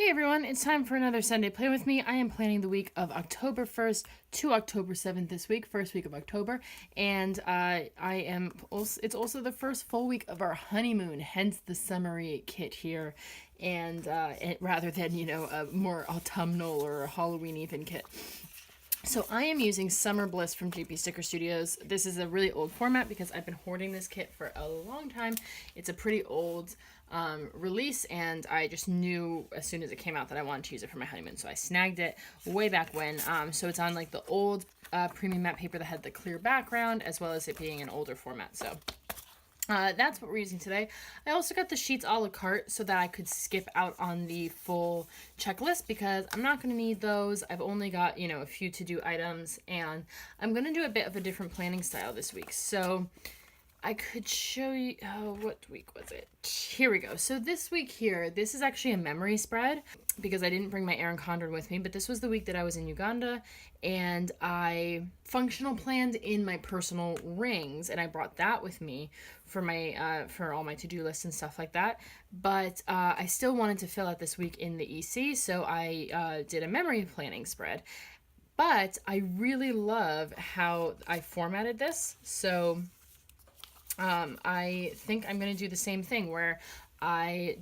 Hey everyone, it's time for another Sunday Play With Me. I am planning the week of October 1st to October 7th this week, first week of October, and it's also the first full week of our honeymoon, hence the summery kit here, and rather than, a more autumnal or a Halloween even kit. So I am using Summer Bliss from GP Sticker Studios. This is a really old format because I've been hoarding this kit for a long time. It's a pretty old release, and I just knew as soon as it came out that I wanted to use it for my honeymoon. So I snagged it way back when. So it's on like the old premium matte paper that had the clear background, as well as it being an older format. So that's what we're using today. I also got the sheets a la carte so that I could skip out on the full checklist because I'm not going to need those. I've only got, a few to-do items, and I'm going to do a bit of a different planning style this week. So I could show you, what week was it? Here we go. So this week here, this is actually a memory spread because I didn't bring my Erin Condren with me, but this was the week that I was in Uganda, and I functional planned in my personal rings, and I brought that with me for my for all my to-do lists and stuff like that. But I still wanted to fill out this week in the EC, so I did a memory planning spread. But I really love how I formatted this, so I think I'm going to do the same thing where I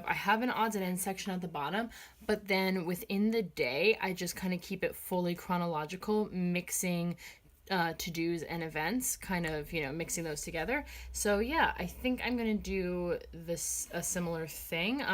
have an odds and ends section at the bottom, but then within the day, I just kind of keep it fully chronological, mixing to-dos and events, kind of, mixing those together. So yeah, I think I'm going to do a similar thing,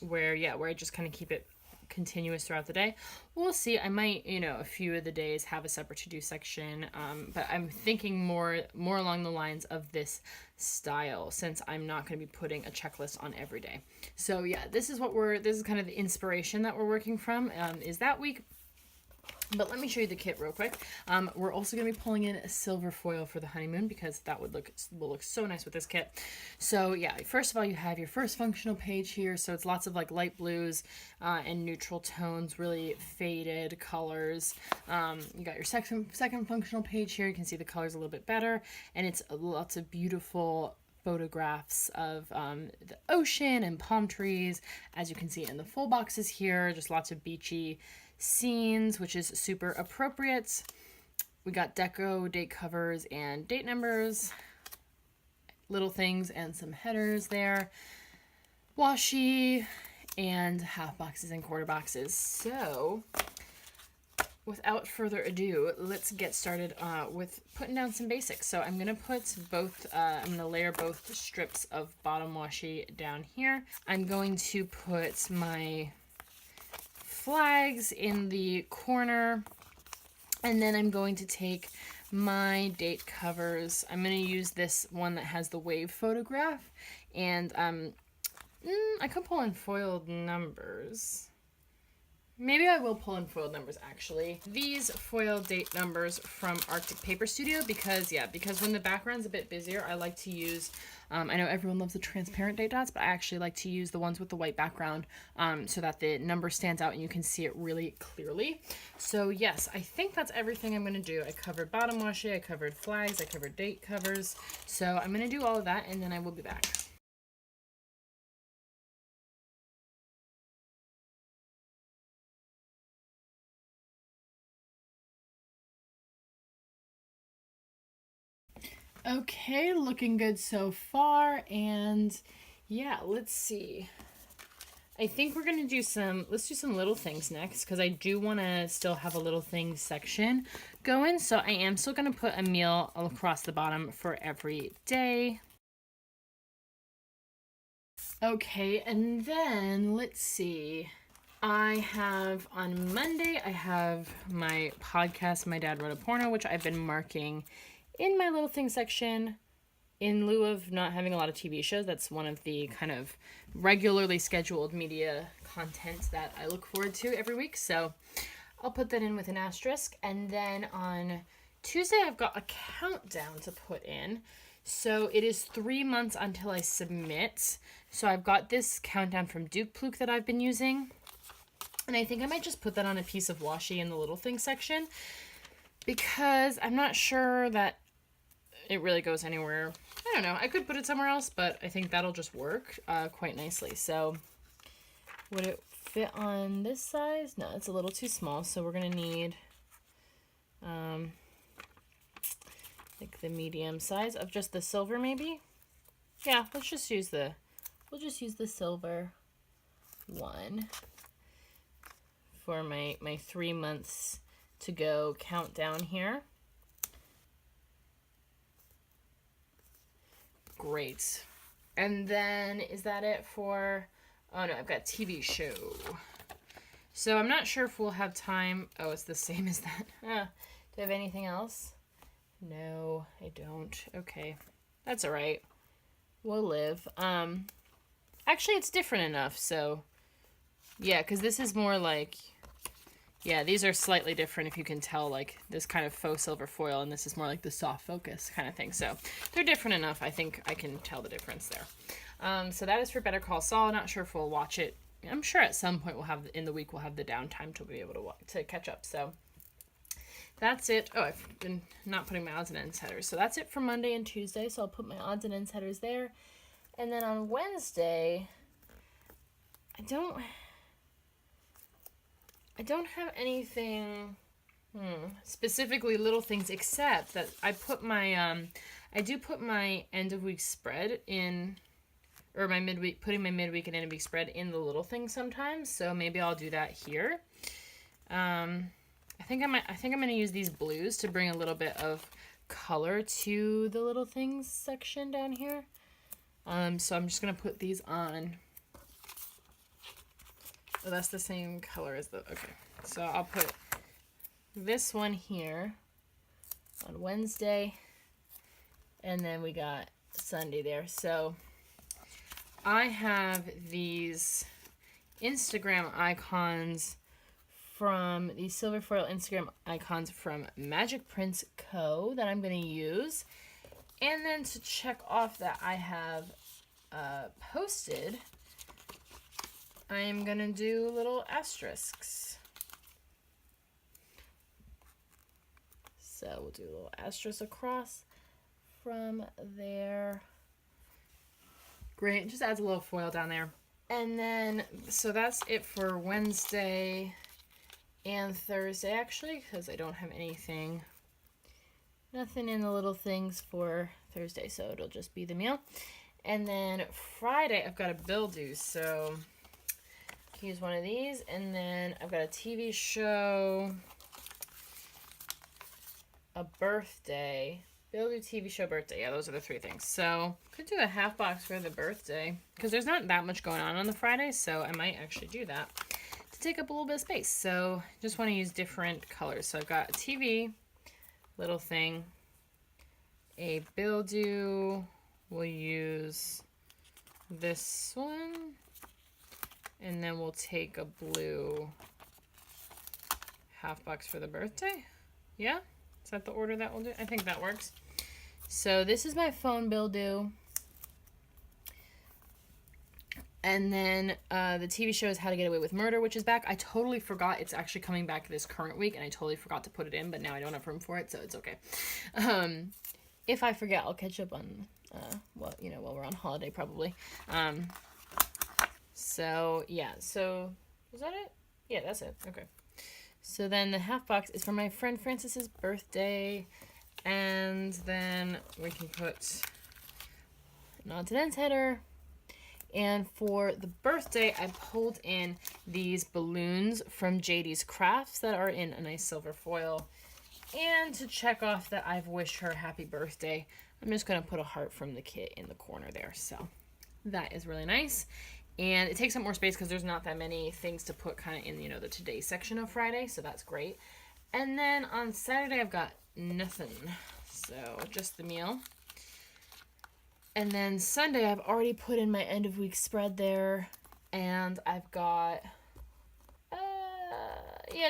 where I just kind of keep it continuous throughout the day. We'll see. I might, a few of the days have a separate to-do section, but I'm thinking more along the lines of this style, since I'm not going to be putting a checklist on every day. So yeah, this is kind of the inspiration that we're working from, is that week. But let me show you the kit real quick. We're also going to be pulling in a silver foil for the honeymoon because that will look so nice with this kit. So yeah, first of all, you have your first functional page here. So it's lots of like light blues and neutral tones, really faded colors. You got your second functional page here. You can see the colors a little bit better, and it's lots of beautiful photographs of the ocean and palm trees, as you can see in the full boxes here. Just lots of beachy scenes, which is super appropriate. We got deco, date covers, and date numbers, little things, and some headers there, washi, and half boxes and quarter boxes. So without further ado, let's get started with putting down some basics. So I'm going to layer both strips of bottom washi down here. I'm going to put my flags in the corner, and then I'm going to take my date covers. I'm going to use this one that has the wave photograph, and I could pull in foiled numbers. Maybe I will pull in foiled numbers, actually. These foil date numbers from Arctic Paper Studio because when the background's a bit busier, I like to use, I know everyone loves the transparent date dots, but I actually like to use the ones with the white background so that the number stands out and you can see it really clearly. So yes, I think that's everything I'm going to do. I covered bottom washi, I covered flags, I covered date covers. So I'm going to do all of that, and then I will be back. Okay, looking good so far, and yeah, let's see. I think we're gonna let's do some little things next, because I do want to still have a little things section going, so I am still gonna put a meal across the bottom for every day. Okay, and then let's see. On Monday, I have my podcast, My Dad Wrote a Porno, which I've been marking in my little thing section. In lieu of not having a lot of TV shows, that's one of the kind of regularly scheduled media content that I look forward to every week. So I'll put that in with an asterisk. And then on Tuesday, I've got a countdown to put in. So it is 3 months until I submit. So I've got this countdown from Duke Pluke that I've been using. And I think I might just put that on a piece of washi in the little thing section, because I'm not sure that it really goes anywhere. I don't know. I could put it somewhere else, but I think that'll just work quite nicely. So would it fit on this size? No, it's a little too small, so we're gonna need like the medium size of just the silver maybe. Yeah, we'll just use the silver one for my 3 months to go countdown here. Great. And then is that it for, oh no, I've got TV show. So I'm not sure if we'll have time. Oh, it's the same as that. Do I have anything else? No, I don't. Okay. That's all right. We'll live. Actually, it's different enough, so yeah, because this is more like, yeah, these are slightly different if you can tell, like this kind of faux silver foil, and this is more like the soft focus kind of thing. So they're different enough. I think I can tell the difference there. So that is for Better Call Saul. Not sure if we'll watch it. I'm sure at some point in the week we'll have the downtime to be able to catch up. So that's it. Oh, I've been not putting my odds and ends headers. So that's it for Monday and Tuesday. So I'll put my odds and ends headers there. And then on Wednesday, I don't have anything specifically little things, except that I put my I do put my end of week spread in, or my midweek, putting my midweek and end of week spread in the little things sometimes. So maybe I'll do that here. I think I'm going to use these blues to bring a little bit of color to the little things section down here. So I'm just going to put these on. Oh, that's the same color as the, okay. So I'll put this one here on Wednesday, and then we got Sunday there. So I have these Instagram icons from the silver foil Instagram icons from Magic Prints Co. that I'm going to use. And then to check off that I have posted, I am going to do little asterisks. So we'll do a little asterisk across from there. Great, it just adds a little foil down there. And then, so that's it for Wednesday and Thursday, actually, because I don't have nothing in the little things for Thursday, so it'll just be the meal. And then Friday, I've got a bill due, so I can use one of these. And then I've got a TV show, a birthday, bill due, TV show, birthday. Yeah, those are the three things. So could do a half box for the birthday, because there's not that much going on the Friday, so I might actually do that to take up a little bit of space. So just want to use different colors. So I've got a TV, little thing, a bill due. We'll use this one, and then we'll take a blue half box for the birthday. Yeah, is that the order that we'll do? I think that works. So this is my phone bill due. And then the TV show is How to Get Away with Murder, which is back. I totally forgot it's actually coming back this current week, and I totally forgot to put it in, but now I don't have room for it, so it's okay. If I forget, I'll catch up on, while we're on holiday probably. So, yeah. So, is that it? Yeah, that's it. Okay. So then the half box is for my friend Francis's birthday, and then we can put an odds and ends header. And for the birthday, I pulled in these balloons from JD's Crafts that are in a nice silver foil. And to check off that I've wished her happy birthday, I'm just going to put a heart from the kit in the corner there. So that is really nice. And it takes up more space because there's not that many things to put kind of in, the today section of Friday. So that's great. And then on Saturday, I've got nothing. So just the meal. And then Sunday, I've already put in my end of week spread there. And I've got,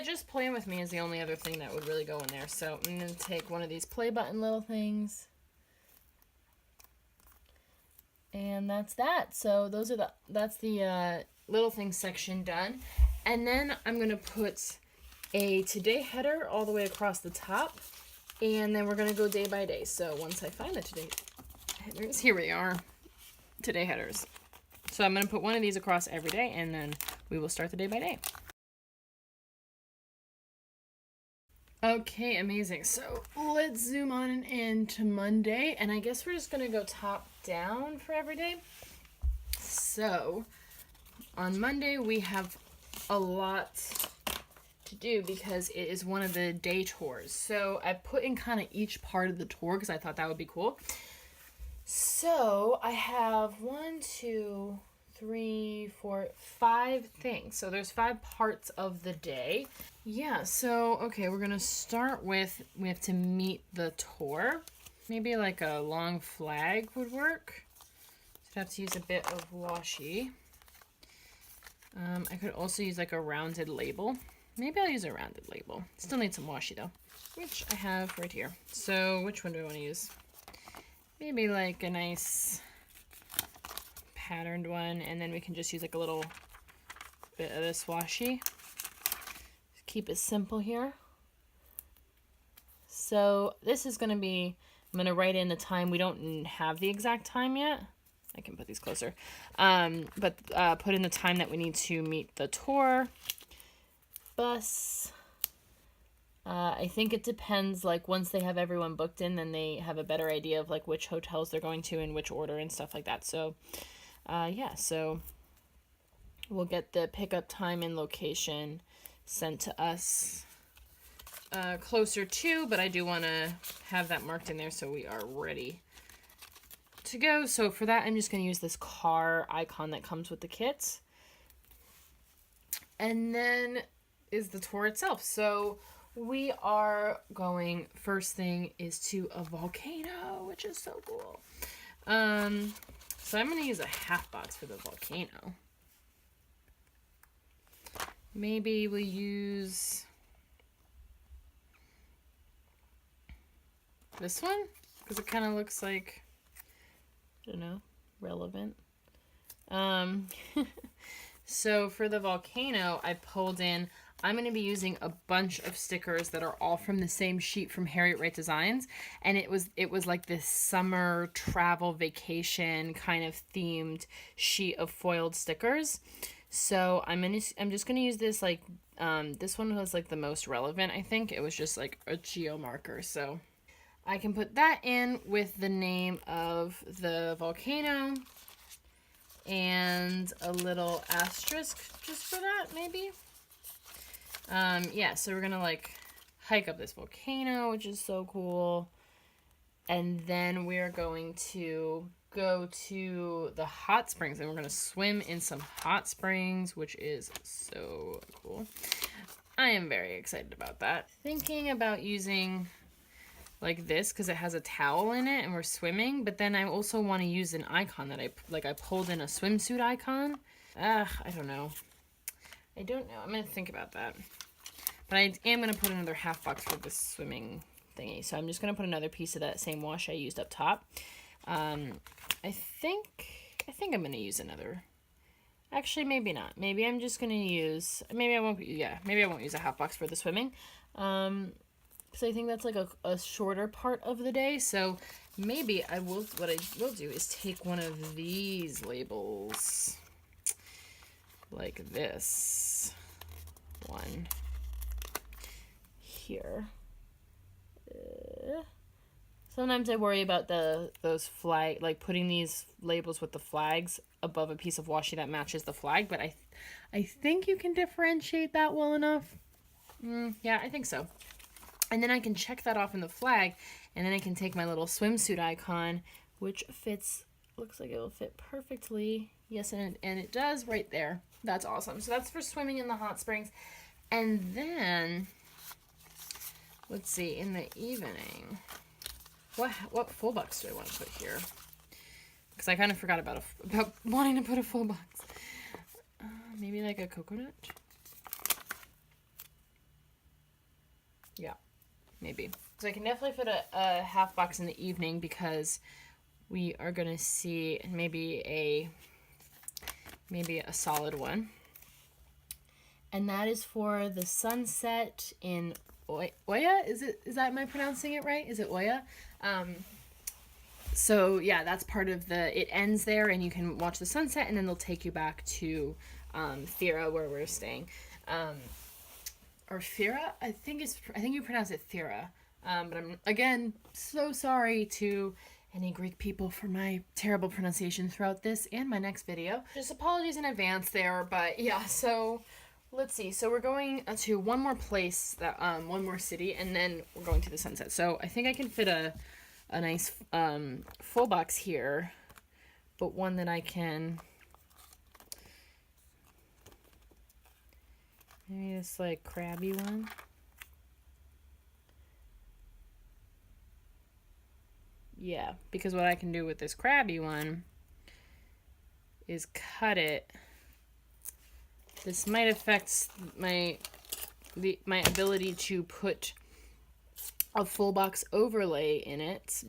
just Playing With Me is the only other thing that would really go in there. So I'm going to take one of these play button little things. And that's that. So that's the little things section done. And then I'm going to put a today header all the way across the top. And then we're going to go day by day. So once I find the today headers, here we are. Today headers. So I'm going to put one of these across every day, and then we will start the day by day. Okay, amazing. So let's zoom on into Monday, and I guess we're just going to go top down for every day. So on Monday, we have a lot to do because it is one of the day tours. So I put in kind of each part of the tour because I thought that would be cool. So I have 5 things. So there's 5 parts of the day. Yeah, so, okay, we're going to start with, we have to meet the tour. Maybe like a long flag would work. So I'd have to use a bit of washi. I could also use like a rounded label. Maybe I'll use a rounded label. Still need some washi though, which I have right here. So which one do I want to use? Maybe like a nice patterned one, and then we can just use like a little bit of this washi. Keep it simple here. So this is going to be, I'm going to write in the time. We don't have the exact time yet. I can put these closer. But put in the time that we need to meet the tour bus. I think it depends, like once they have everyone booked in, then they have a better idea of like which hotels they're going to in which order and stuff like that. So yeah, so we'll get the pickup time and location sent to us closer to, but I do want to have that marked in there so we are ready to go. So for that, I'm just going to use this car icon that comes with the kits. And then is the tour itself. So we are going, first thing is to a volcano, which is so cool. So I'm going to use a half box for the volcano. Maybe we'll use this one because it kind of looks like, I don't know, relevant. So for the volcano, I pulled in, I'm going to be using a bunch of stickers that are all from the same sheet from Harriet Wright Designs. And it was like this summer travel vacation kind of themed sheet of foiled stickers. So I'm just going to use this, like, this one was like the most relevant, I think. It was just like a geo marker. So I can put that in with the name of the volcano and a little asterisk just for that, maybe. Yeah, so we're gonna like hike up this volcano, which is so cool. And then we're going to go to the hot springs and we're going to swim in some hot springs, which is so cool. I am very excited about that. Thinking about using like this because it has a towel in it and we're swimming, but then I also want to use an icon that I pulled in a swimsuit icon. I don't know. I'm going to think about that. But I am going to put another half box for this swimming thingy. So I'm just going to put another piece of that same washi I used up top. I think I'm going to use another. Actually, maybe not. Maybe I'm just going to use, maybe I won't use a half box for the swimming. Because I think that's like a shorter part of the day. So maybe what I will do is take one of these labels, like this one here. Sometimes I worry about those flag, like putting these labels with the flags above a piece of washi that matches the flag, but I think you can differentiate that well enough. Yeah, I think so. And then I can check that off in the flag, and then I can take my little swimsuit icon, which fits, looks like it will fit perfectly. Yes, and it does right there. That's awesome. So that's for swimming in the hot springs. And then, let's see, in the evening, what full box do I want to put here? Because I kind of forgot about wanting to put a full box. Maybe like a coconut? Yeah, maybe. So I can definitely put a half box in the evening because we are going to see maybe a solid one. And that is for the sunset in Oya? Is that, am I pronouncing it right? Is it Oya? So yeah, that's part of it ends there, and you can watch the sunset, and then they'll take you back to Thera, where we're staying. Or Thera, I think you pronounce it Thera. But I'm, again, so sorry to any Greek people for my terrible pronunciation throughout this and my next video. Just apologies in advance there, but yeah, so let's see. So we're going to one more place, one more city, and then we're going to the sunset. So I think I can fit a nice full box here, but one that I can maybe this like crabby one. Yeah, because what I can do with this crabby one is cut it. This might affect my ability to put a full box overlay in it,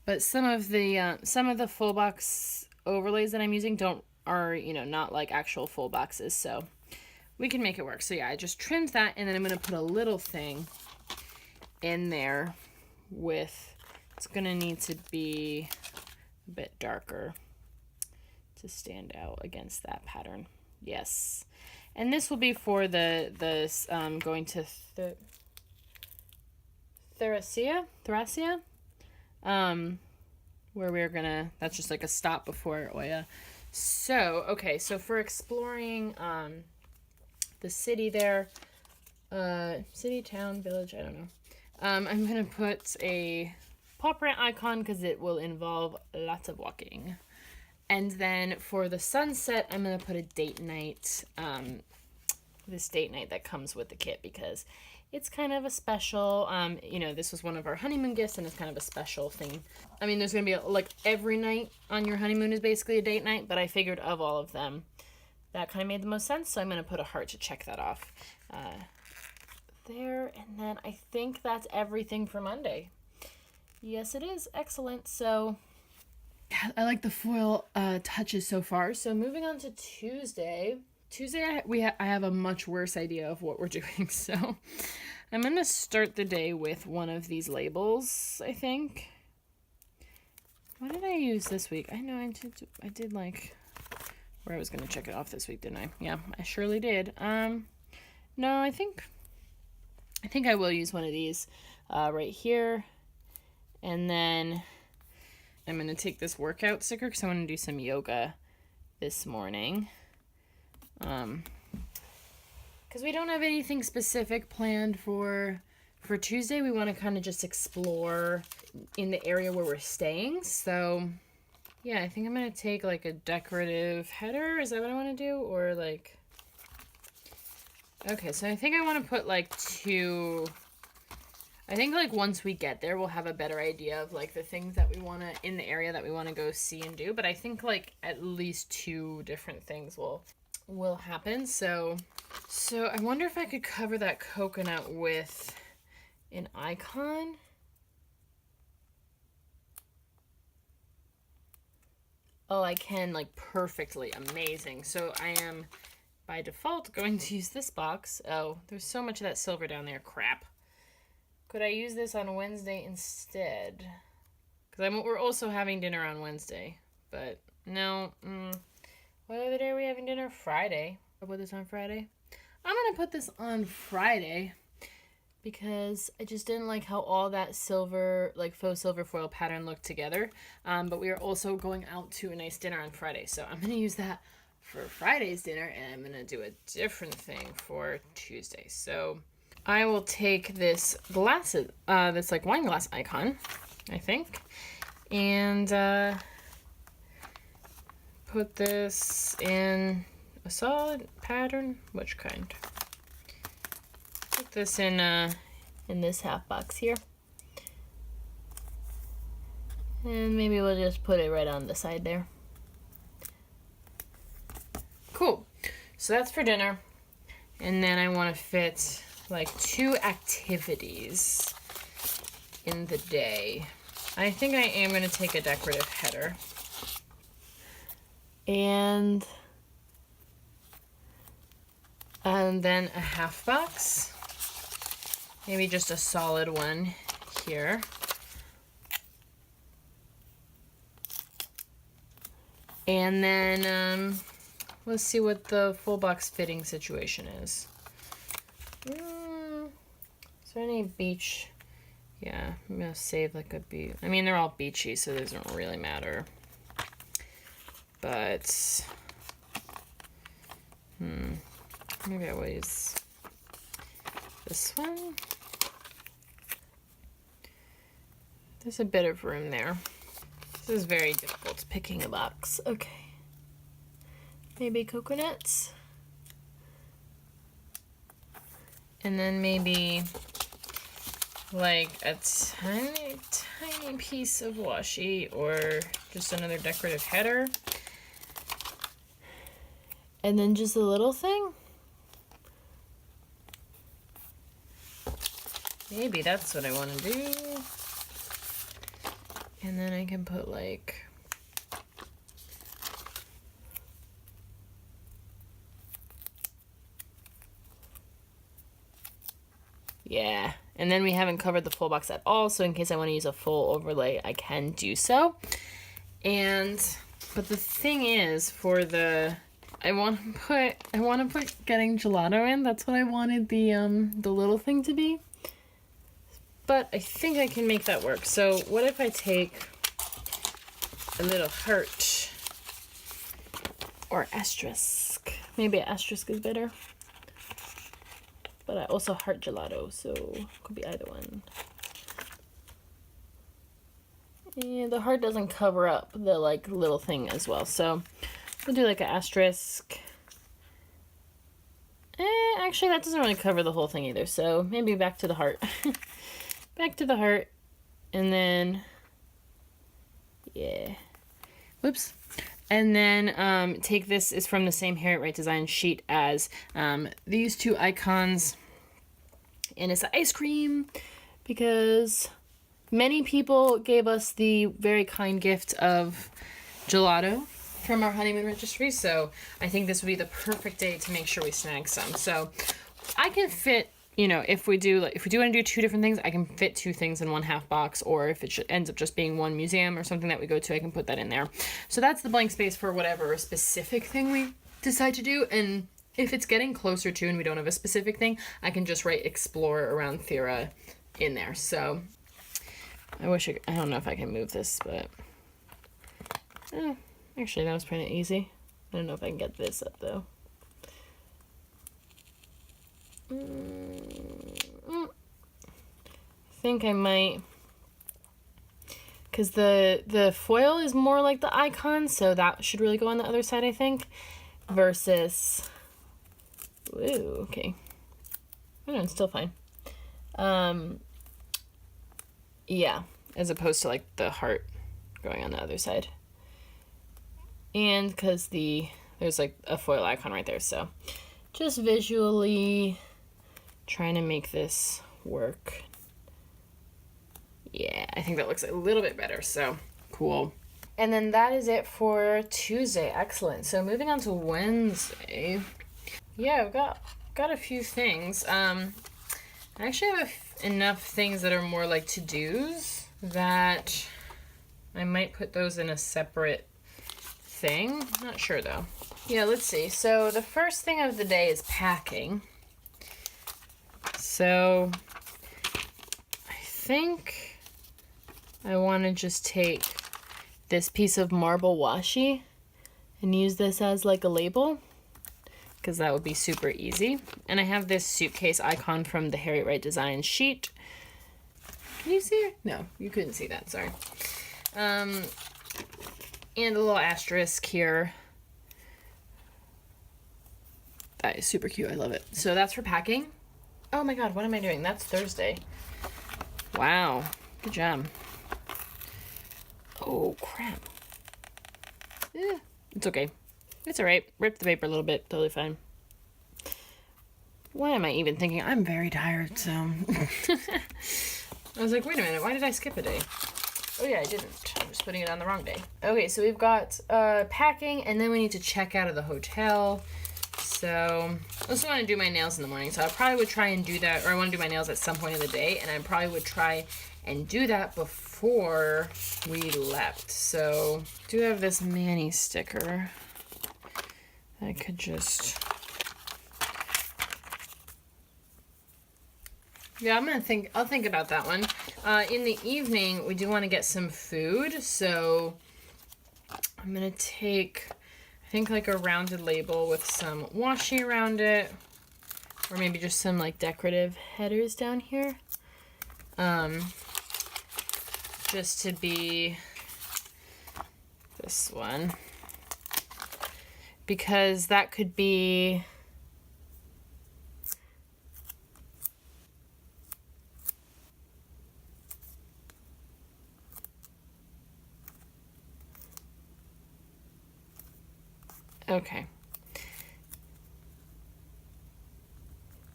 but some of the full box overlays that I'm using are not like actual full boxes, so we can make it work. So yeah, I just trimmed that, and then I'm gonna put a little thing in there with. It's gonna need to be a bit darker to stand out against that pattern. Yes, and this will be for the going to Thracia, where we're gonna. That's just like a stop before Oya. So okay, so for exploring the city there, city, town, village, I don't know. I'm gonna put a paw print icon because it will involve lots of walking. And then for the sunset, I'm going to put a date night, this date night that comes with the kit because it's kind of a special, this was one of our honeymoon gifts and it's kind of a special thing. I mean, there's going to be like every night on your honeymoon is basically a date night, but I figured of all of them, that kind of made the most sense. So I'm going to put a heart to check that off there. And then I think that's everything for Monday. Yes, it is. Excellent. So I like the foil touches so far. So moving on to Tuesday. I have a much worse idea of what we're doing. So I'm going to start the day with one of these labels, I think. What did I use this week? I know I did like where I was going to check it off this week, didn't I? Yeah, I surely did. No, I think I will use one of these right here. And then I'm going to take this workout sticker because I want to do some yoga this morning. Because we don't have anything specific planned for Tuesday. We want to kind of just explore in the area where we're staying. So, yeah, I think I'm going to take like a decorative header. Is that what I want to do? Or like... Okay, so I think I want to put like two... I think like once we get there, we'll have a better idea of like the things that we want to, in the area that we want to go see and do. But I think like at least two different things will happen. So I wonder if I could cover that coconut with an icon. Oh, I can, like, perfectly. Amazing. So I am by default going to use this box. Oh, there's so much of that silver down there. Crap. Could I use this on Wednesday instead? Because we're also having dinner on Wednesday. But no. What other day are we having dinner? Friday. I'll put this on Friday. I'm going to put this on Friday because I just didn't like how all that silver, like faux silver foil pattern looked together. But we are also going out to a nice dinner on Friday. So I'm going to use that for Friday's dinner, and I'm going to do a different thing for Tuesday. So I will take this glass, this like wine glass icon, I think, and put this in a solid pattern. Which kind? Put this in this half box here, and maybe we'll just put it right on the side there. Cool. So that's for dinner, and then I want to fit like 2 activities in the day. I think I am going to take a decorative header. And then a half box. Maybe just a solid one here. And then let's see what the full box fitting situation is. Is there any beach? Yeah, I'm gonna save like a beach. I mean, they're all beachy, so those don't really matter. But maybe I will use this one. There's a bit of room there. This is very difficult picking a box. Okay. Maybe coconuts. And then maybe like a tiny, tiny piece of washi or just another decorative header. And then just a little thing. Maybe that's what I want to do. And then I can put like yeah. And then we haven't covered the full box at all, so in case I want to use a full overlay, I can do so. But the thing is, for the I want to put getting gelato in. That's what I wanted the little thing to be. But I think I can make that work. So what if I take a little heart or asterisk? Maybe an asterisk is better. But I also heart gelato, so it could be either one. And the heart doesn't cover up the like little thing as well, so we'll do like an asterisk. Actually, that doesn't really cover the whole thing either, so maybe back to the heart. Back to the heart, and then, yeah, whoops. And then take this, is from the same Harry Wright design sheet as these two icons, and it's the ice cream, because many people gave us the very kind gift of gelato from our honeymoon registry, so I think this would be the perfect day to make sure we snag some. So I can fit, you know, if we do want to do two different things, I can fit two things in one half box, or if it ends up just being one museum or something that we go to, I can put that in there. So that's the blank space for whatever specific thing we decide to do. And if it's getting closer to and we don't have a specific thing, I can just write explore around Thera in there. So I don't know if I can move this, but actually that was pretty easy. I don't know if I can get this up though. I think I might, because the foil is more like the icon, so that should really go on the other side, I think, versus, ooh, okay, I don't know, it's still fine. Yeah, as opposed to like the heart going on the other side, and because there's like a foil icon right there, so just visually trying to make this work. Yeah, I think that looks a little bit better, so cool. And then that is it for Tuesday. Excellent. So moving on to Wednesday. Yeah, I've got a few things. I actually have enough things that are more like to-dos that I might put those in a separate thing. Not sure though. Yeah, let's see. So the first thing of the day is packing. So I think I want to just take this piece of marble washi and use this as like a label, because that would be super easy. And I have this suitcase icon from the Harry Wright design sheet. Can you see it? No, you couldn't see that, sorry. And a little asterisk here. That is super cute, I love it. So that's for packing. Oh my god, what am I doing? That's Thursday. Wow, good job. Oh crap. It's okay. It's alright. Rip the paper a little bit, totally fine. Why am I even thinking? I'm very tired, so. I was like, wait a minute, why did I skip a day? Oh yeah, I didn't. I'm just putting it on the wrong day. Okay, so we've got packing, and then we need to check out of the hotel. So I also want to do my nails in the morning. So I probably would try and do that, or I want to do my nails at some point in the day, and I probably would try and do that before we left. So I do have this Manny sticker. I could just... Yeah, I'll think about that one. In the evening, we do want to get some food, so I'm gonna take, I think, like a rounded label with some washi around it, or maybe just some like decorative headers down here. Just to be this one, because that could be... Okay.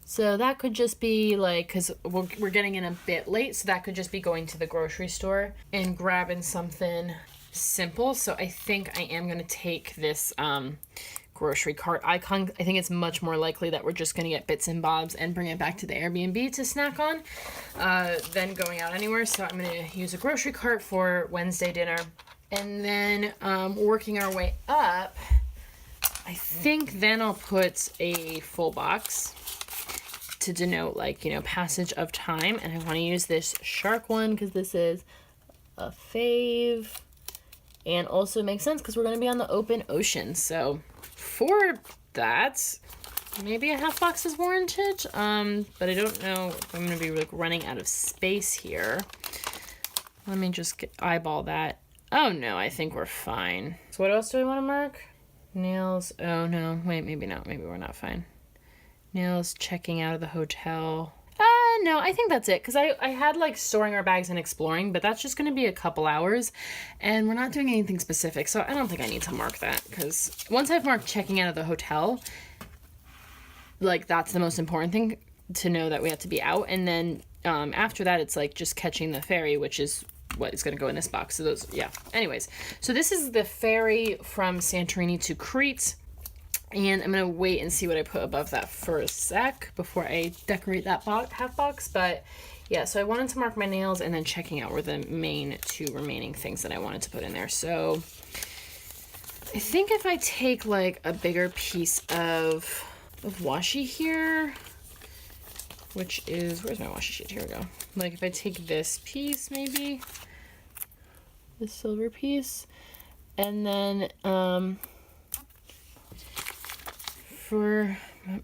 So that could just be like, because we're getting in a bit late, so that could just be going to the grocery store and grabbing something simple. So I think I am going to take this grocery cart icon. I think it's much more likely that we're just going to get bits and bobs and bring it back to the Airbnb to snack on than going out anywhere. So I'm going to use a grocery cart for Wednesday dinner. And then working our way up, I think then I'll put a full box to denote, like, you know, passage of time. And I want to use this shark one because this is a fave. And also makes sense because we're going to be on the open ocean. So for that, maybe a half box is warranted. But I don't know if I'm going to be like running out of space here. Let me just eyeball that. Oh no, I think we're fine. So what else do I want to mark? Nails. Oh no, wait, maybe not. Maybe we're not fine. Nails, checking out of the hotel. No, I think that's it. Because I had like storing our bags and exploring, but that's just going to be a couple hours. And we're not doing anything specific. So I don't think I need to mark that. Because once I've marked checking out of the hotel, like that's the most important thing to know that we have to be out. And then after that, it's like just catching the ferry, which is what is going to go in this box. So those, yeah. Anyways, so this is the ferry from Santorini to Crete. And I'm going to wait and see what I put above that for a sec before I decorate that half box. But yeah, so I wanted to mark my nails, and then checking out were the main two remaining things that I wanted to put in there. So I think if I take like a bigger piece of washi here, which is, where's my washi sheet? Here we go. Like if I take this piece, maybe this silver piece, and then for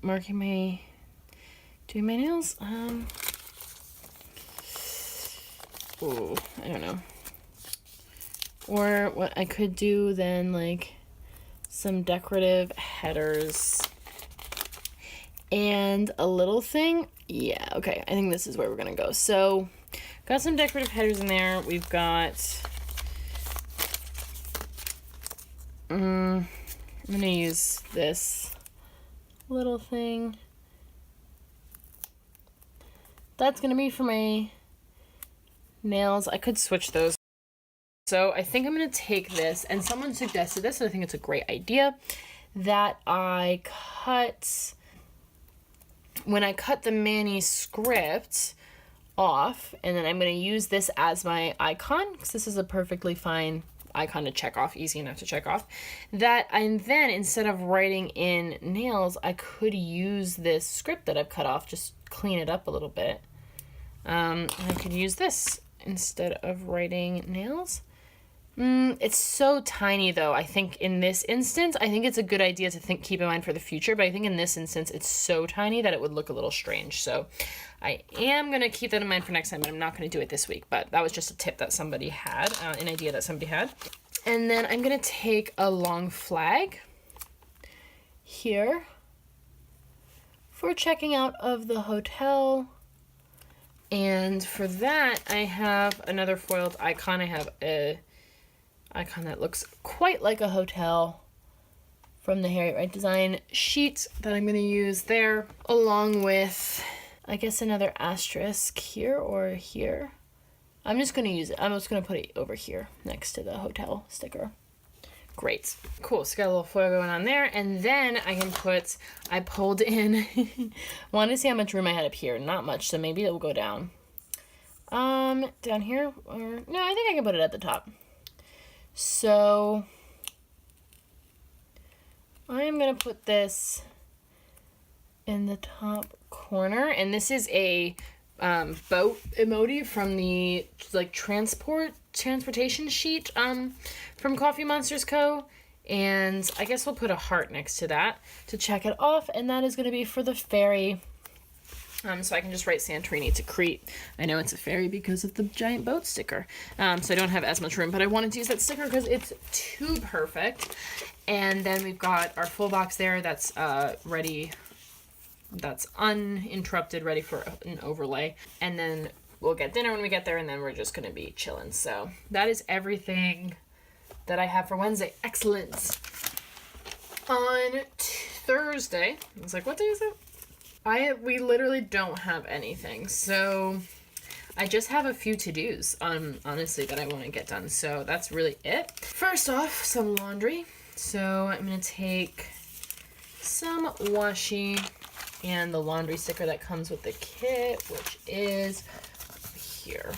marking doing my nails, oh, I don't know. Or what I could do then, like some decorative headers and a little thing. Yeah, okay, I think this is where we're gonna go. So got some decorative headers in there. We've got I'm gonna use this little thing. That's gonna be for my nails. I could switch those. So I think I'm gonna take this, and someone suggested this, and I think it's a great idea, that I cut, when I cut the manuscript off, and then I'm going to use this as my icon, because this is a perfectly fine icon to check off, easy enough to check off, that and then instead of writing in nails, I could use this script that I've cut off, just clean it up a little bit. I could use this instead of writing nails. It's so tiny though. I think in this instance, I think it's a good idea to keep in mind for the future, but I think in this instance, it's so tiny that it would look a little strange. So I am going to keep that in mind for next time, but I'm not going to do it this week. But that was just a tip that somebody had, an idea that somebody had. And then I'm going to take a long flag here for checking out of the hotel. And for that, I have another foiled icon. I have a icon that looks quite like a hotel from the Harriet Wright Design sheet that I'm going to use there, along with, I guess, another asterisk here or here. I'm just going to use it. I'm just going to put it over here next to the hotel sticker Great. Cool. So got a little foil going on there. And then I pulled in, wanted to see how much room I had up here. Not much, so maybe it will go down. Down here? Or, no, I think I can put it at the top. So I'm going to put this in the top corner. And this is a boat emoji from the like transportation sheet from Coffee Monsters Co. And I guess we'll put a heart next to that to check it off. And that is going to be for the ferry. So I can just write Santorini to Crete. I know it's a ferry because of the giant boat sticker. So I don't have as much room, but I wanted to use that sticker because it's too perfect. And then we've got our full box there that's ready. That's uninterrupted, ready for an overlay. And then we'll get dinner when we get there, and then we're just going to be chilling. So that is everything that I have for Wednesday. Excellent. On Thursday, I was like, what day is it? We literally don't have anything. So I just have a few to-dos, honestly, that I want to get done. So that's really it. First off, some laundry. So I'm going to take some washi and the laundry sticker that comes with the kit, which is here.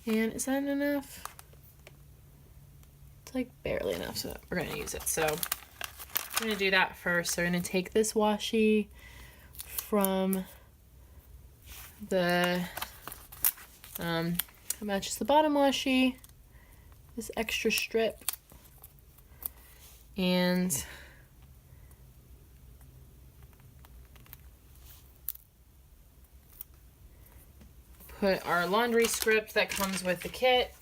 And is that enough? It's like barely enough, so we're going to use it. So I'm going to do that first. So we're going to take this washi from the, it matches the bottom washi, this extra strip, and put our laundry script that comes with the kit.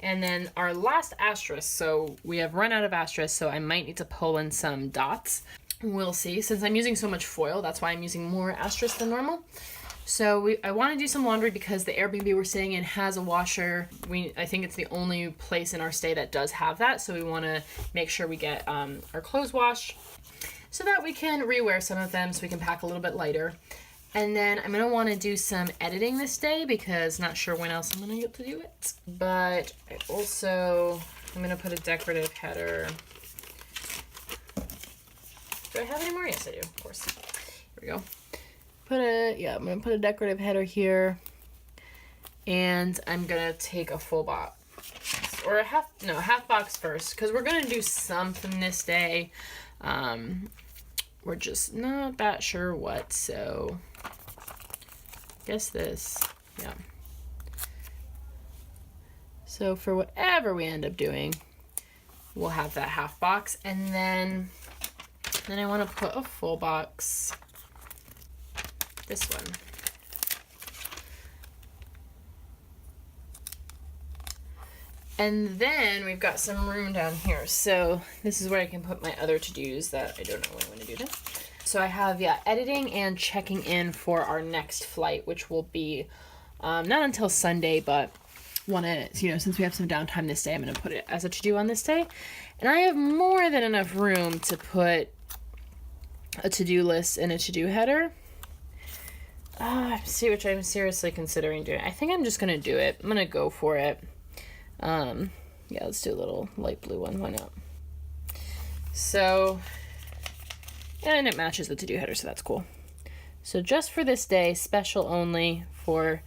And then our last asterisk, so we have run out of asterisks, so I might need to pull in some dots. We'll see. Since I'm using so much foil, that's why I'm using more asterisks than normal. So I want to do some laundry because the Airbnb we're staying in has a washer. I think it's the only place in our stay that does have that, so we want to make sure we get our clothes washed so that we can rewear some of them so we can pack a little bit lighter. And then I'm going to want to do some editing this day because not sure when else I'm going to get to do it. But I'm going to put a decorative header. Do I have any more? Yes, I do, of course. Here we go. I'm going to put a decorative header here. And I'm going to take a full box. Or a half box first. Because we're going to do something this day. We're just not that sure what, so guess this, yeah. So for whatever we end up doing, we'll have that half box, and then I want to put a full box, this one. And then we've got some room down here. So this is where I can put my other to-dos that I don't know what I'm going to do then. So I have, editing and checking in for our next flight, which will be not until Sunday, but since we have some downtime this day, I'm going to put it as a to-do on this day. And I have more than enough room to put a to-do list and a to-do header. Which I'm seriously considering doing. I think I'm just going to do it. I'm going to go for it. Let's do a little light blue one. Why not? So, and it matches the to-do header, so that's cool. So just for this day, special only for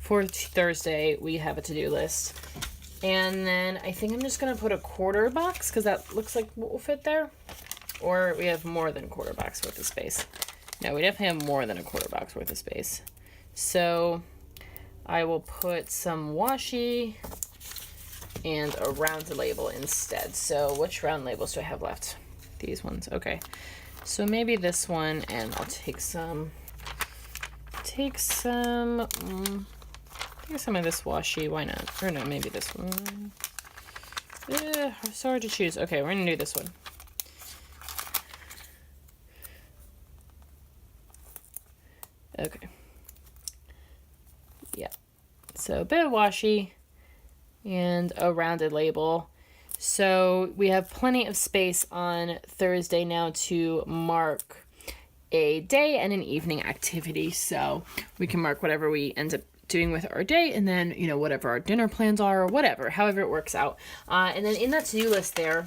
Thursday, we have a to-do list. And then I think I'm just going to put a quarter box because that looks like what will fit there. Or we have more than a quarter box worth of space. No, we definitely have more than a quarter box worth of space. So I will put some washi and a round label instead. So which round labels do I have left? These ones. Okay. So maybe this one, and I'll take some of this washi. Why not? Or no, maybe this one. It's hard to choose. Okay, we're gonna do this one. Okay. Yeah. So a bit of washi and a rounded label. So we have plenty of space on Thursday now to mark a day and an evening activity. So we can mark whatever we end up doing with our day, and then, you know, whatever our dinner plans are or whatever, however it works out. And then in that to-do list there,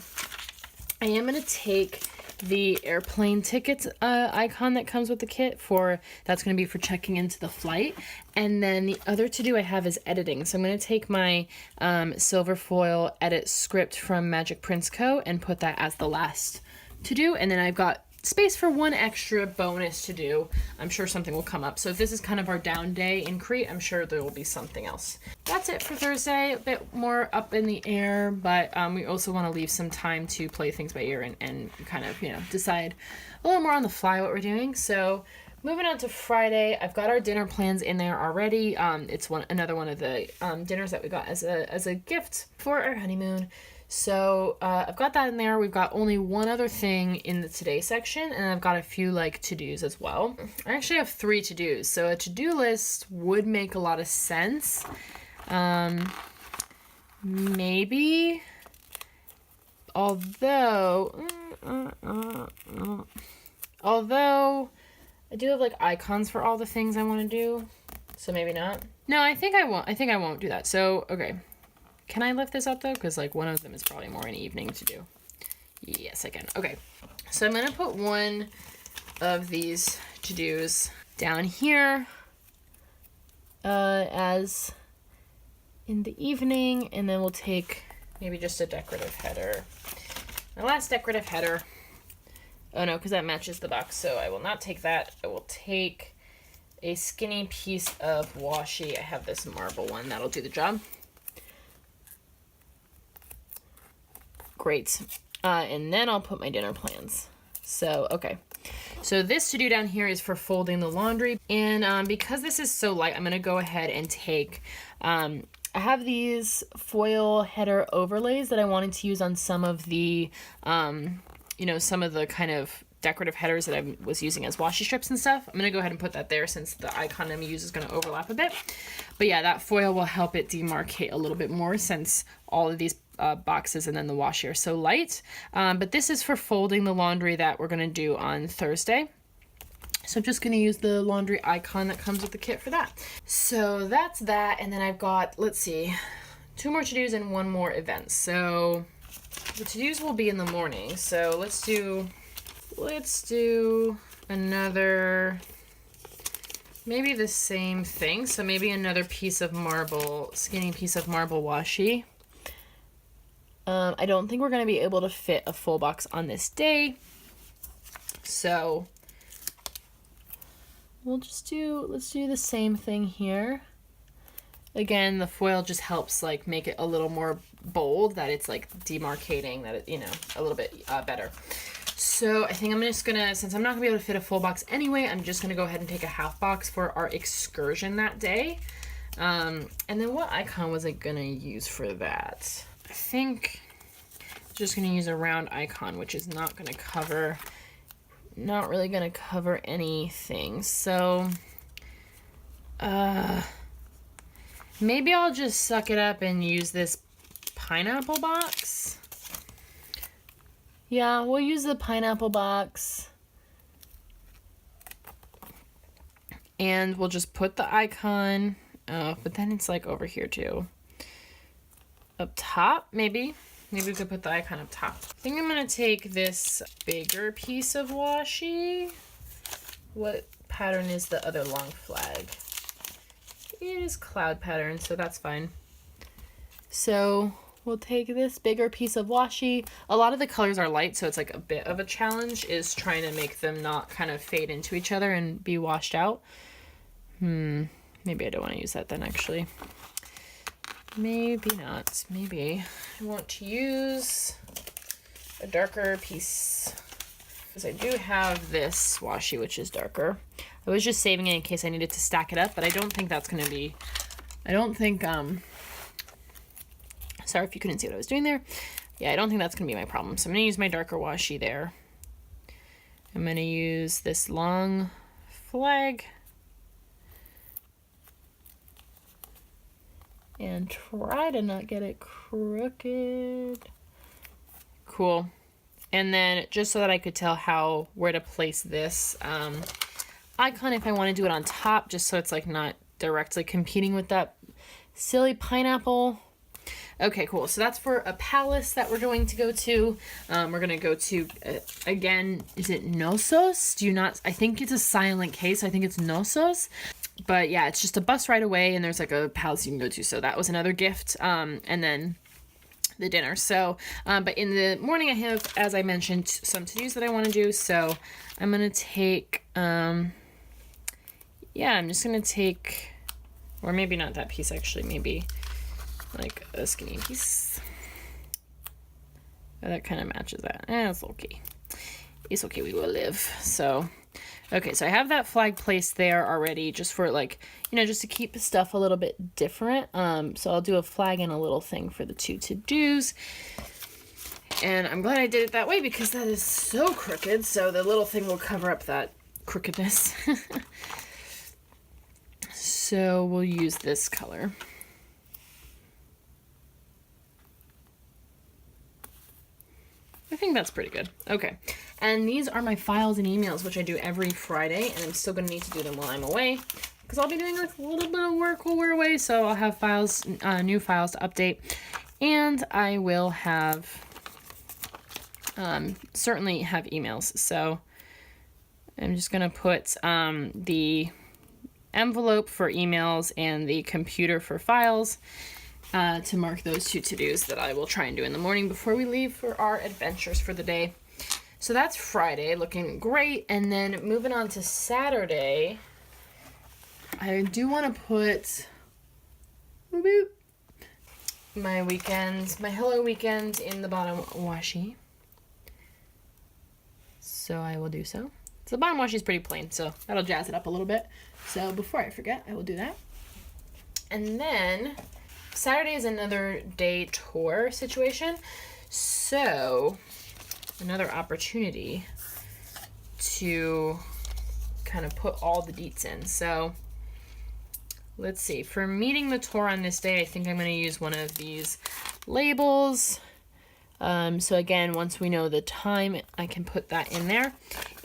I am going to take the airplane tickets icon that comes with the kit that's going to be for checking into the flight. And then the other to do I have is editing. So I'm going to take my silver foil edit script from Magic Prince Co. and put that as the last to do. And then I've got space for one extra bonus to do. I'm sure something will come up. So if this is kind of our down day in Crete, I'm sure there will be something else. That's it for Thursday. A bit more up in the air, but we also want to leave some time to play things by ear and kind of, you know, decide a little more on the fly what we're doing. So moving on to Friday, I've got our dinner plans in there already. It's another one of the dinners that we got as a gift for our honeymoon. So I've got that in there. We've got only one other thing in the today section, and I've got a few like to-dos as well. I actually have 3 to-dos, so a to-do list would make a lot of sense. Maybe, although I do have like icons for all the things I want to do, so maybe not. No, I think I won't do that. So, okay. Can I lift this up though? Because like one of them is probably more an evening to do. Yes, I can. Okay. So I'm going to put one of these to-dos down here as in the evening, and then we'll take maybe just a decorative header. My last decorative header. Oh no, because that matches the box, so I will not take that. I will take a skinny piece of washi. I have this marble one. That'll do the job. Great. And then I'll put my dinner plans. So, okay. So this to do down here is for folding the laundry. And because this is so light, I'm going to go ahead and take, I have these foil header overlays that I wanted to use on some of the, you know, some of the kind of decorative headers that I was using as washi strips and stuff. I'm going to go ahead and put that there since the icon I'm using is going to overlap a bit. But yeah, that foil will help it demarcate a little bit more since all of these boxes and then the washi are so light. But this is for folding the laundry that we're going to do on Thursday. So I'm just going to use the laundry icon that comes with the kit for that. So that's that. And then I've got, let's see, 2 more to-dos and 1 more event. So the to-dos will be in the morning. So let's do another, maybe the same thing. So maybe another piece of marble, skinny piece of marble washi. I don't think we're going to be able to fit a full box on this day. So let's do the same thing here. Again, the foil just helps like make it a little more bold, that it's like demarcating, that it, you know, a little bit better. So I think I'm just gonna, since I'm not gonna be able to fit a full box anyway, I'm just gonna go ahead and take a half box for our excursion that day. And then what icon was I gonna use for that? I think I'm just gonna use a round icon, which is not really gonna cover anything. So maybe I'll just suck it up and use this pineapple box. Yeah, we'll use the pineapple box. And we'll just put the icon, but then it's like over here too. Up top, maybe. Maybe we could put the icon up top. I think I'm gonna take this bigger piece of washi. What pattern is the other long flag? It is cloud pattern, so that's fine. So we'll take this bigger piece of washi. A lot of the colors are light, so it's like a bit of a challenge is trying to make them not kind of fade into each other and be washed out. Maybe I don't want to use that then, actually. Maybe not. Maybe I want to use a darker piece, because I do have this washi, which is darker. I was just saving it in case I needed to stack it up, but I don't think that's going to be, sorry if you couldn't see what I was doing there. Yeah, I don't think that's going to be my problem. So I'm going to use my darker washi there. I'm going to use this long flag and try to not get it crooked. Cool. And then just so that I could tell where to place this icon, if I want to do it on top, just so it's like not directly competing with that silly pineapple. Okay, cool. So that's for a palace that we're going to go to. We're going to go to, again, is it Nosos? I think it's a silent K, so I think it's Nosos. But yeah, it's just a bus ride away, and there's like a palace you can go to. So that was another gift. And then the dinner. So, but in the morning I have, as I mentioned, some to-dos that I want to do. So I'm going to take, I'm just going to take, or maybe not that piece actually, maybe like a skinny piece. Oh, that kind of matches that. It's okay. It's okay, we will live. So, okay, so I have that flag placed there already just for like, just to keep stuff a little bit different. So I'll do a flag and a little thing for the 2 to-dos. And I'm glad I did it that way because that is so crooked. So the little thing will cover up that crookedness. So we'll use this color. I think that's pretty good. Okay. And these are my files and emails, which I do every Friday, and I'm still going to need to do them while I'm away because I'll be doing a little bit of work while we're away. So I'll have files, new files to update, and I will have, certainly have emails. So I'm just going to put the envelope for emails and the computer for files. To mark those 2 to-dos that I will try and do in the morning before we leave for our adventures for the day. So that's Friday, looking great. And then moving on to Saturday, I do want to put my weekends, my Hello Weekend in the bottom washi. So I will do so. So the bottom washi is pretty plain, so that'll jazz it up a little bit. So before I forget, I will do that. And then Saturday is another day tour situation, so another opportunity to kind of put all the deets in. So let's see, for meeting the tour on this day, I think I'm going to use one of these labels. So again, once we know the time, I can put that in there.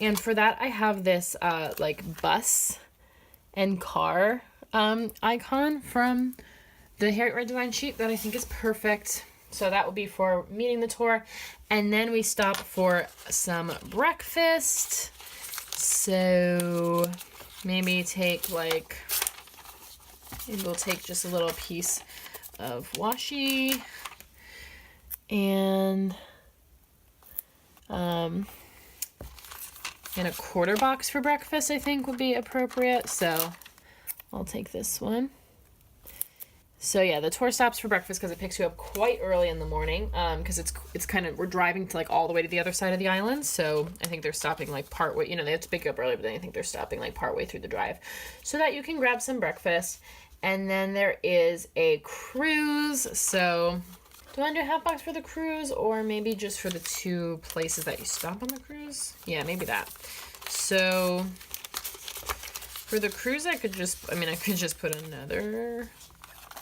And for that, I have this like bus and car icon from the Harriet Red design sheet that I think is perfect. So that will be for meeting the tour. And then we stop for some breakfast. So maybe we'll take just a little piece of washi and a quarter box for breakfast, I think would be appropriate. So I'll take this one. So yeah, the tour stops for breakfast because it picks you up quite early in the morning, because it's kind of, we're driving to like all the way to the other side of the island. So I think they're stopping like partway, they have to pick you up early, but then I think they're stopping like partway through the drive so that you can grab some breakfast. And then there is a cruise. So do I want to do a half box for the cruise or maybe just for the 2 places that you stop on the cruise? Yeah, maybe that. So for the cruise, I could just put another,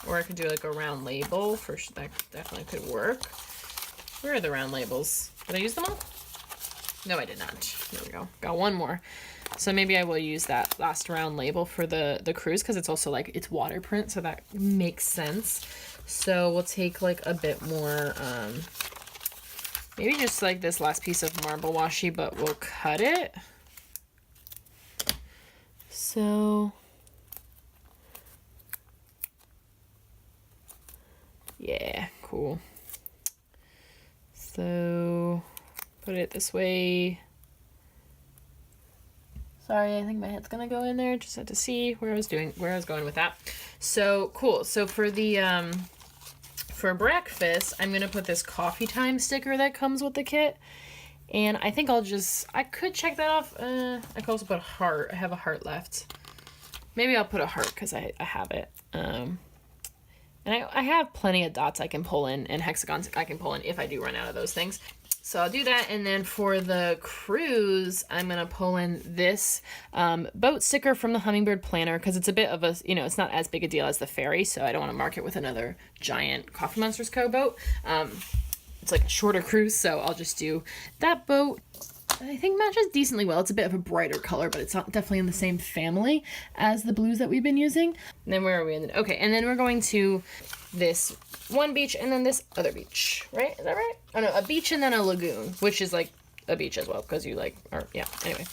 or I could do like a round label for that. Definitely could work. Where are the round labels? Did I use them all? No, I did not. There we go. Got one more. So maybe I will use that last round label for the cruise because it's also like it's water print, so that makes sense. So we'll take like a bit more, maybe just like this last piece of marble washi, but we'll cut it. So yeah, cool. So put it this way. Sorry, I think my head's gonna go in there. Just had to see where I was going with that. So cool. So for the for breakfast, I'm gonna put this coffee time sticker that comes with the kit. And I think I could check that off. I could also put a heart. I have a heart left. Maybe I'll put a heart because I have it. And I have plenty of dots I can pull in and hexagons I can pull in if I do run out of those things. So I'll do that. And then for the cruise, I'm going to pull in this boat sticker from the Hummingbird Planner because it's a bit of a, it's not as big a deal as the ferry. So I don't want to mark it with another giant Coffee Monsters Co. boat. It's like a shorter cruise. So I'll just do that boat. I think matches decently well. It's a bit of a brighter color, but it's not definitely in the same family as the blues that we've been using. And then where are we in the, okay, and then we're going to this one beach and then this other beach, right? Is that right? Oh no, a beach and then a lagoon, which is like a beach as well, because you like, or yeah, anyway.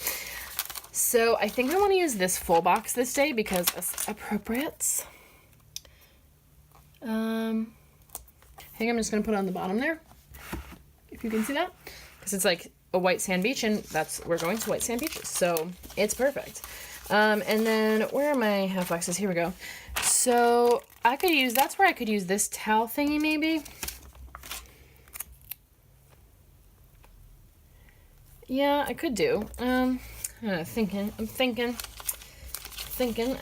So I think I want to use this full box this day because it's appropriate. I think I'm just going to put it on the bottom there, if you can see that, because it's like a white sand beach, and we're going to white sand beaches, so it's perfect. And then where are my half boxes? Here we go. So I could use, that's where I could use this towel thingy maybe. Yeah, I could do. I'm thinking.